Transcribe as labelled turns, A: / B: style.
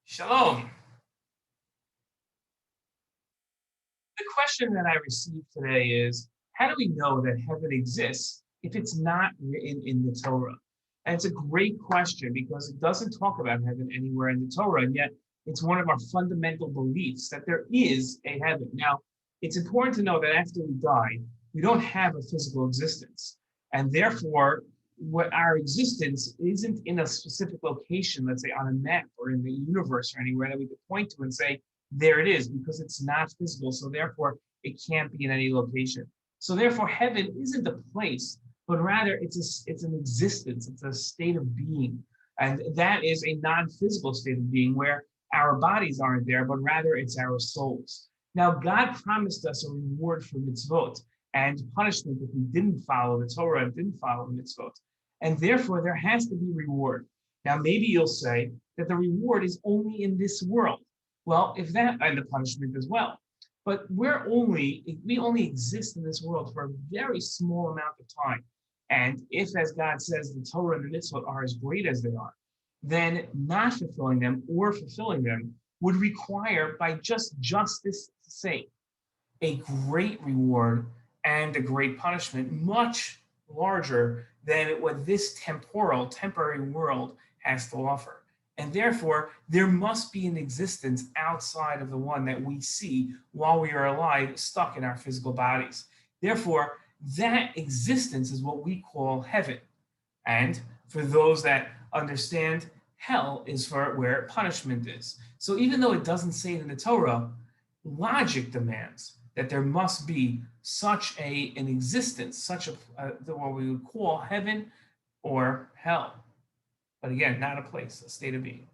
A: Shalom. The question that I received today is, how do we know that heaven exists if it's not written in the Torah? And it's a great question because it doesn't talk about heaven anywhere in the Torah, and yet it's one of our fundamental beliefs that there is a heaven. Now, it's important to know that after we die, we don't have a physical existence. And therefore, what our existence isn't in a specific location, let's say on a map or in the universe or anywhere that we could point to and say, there it is, because it's not physical. So therefore, it can't be in any location. So therefore, heaven isn't a place, but rather it's an existence. It's a state of being, and that is a non-physical state of being where our bodies aren't there, but rather it's our souls. Now, God promised us a reward for mitzvot and punishment if we didn't follow the Torah and didn't follow the mitzvot, and therefore there has to be reward. Now, maybe you'll say that the reward is only in this world. Well, if that, and the punishment as well. But we only exist in this world for a very small amount of time. And if, as God says, the Torah and the mitzvot are as great as they are, then not fulfilling them or fulfilling them would require, by just justice sake, a great reward and a great punishment, much larger than what this temporary world has to offer. And therefore, there must be an existence outside of the one that we see while we are alive, stuck in our physical bodies. Therefore, that existence is what we call heaven. And for those that understand, hell is for where punishment is. So even though it doesn't say it in the Torah, logic demands that there must be such an existence, such what we would call heaven or hell. But again, not a place, a state of being.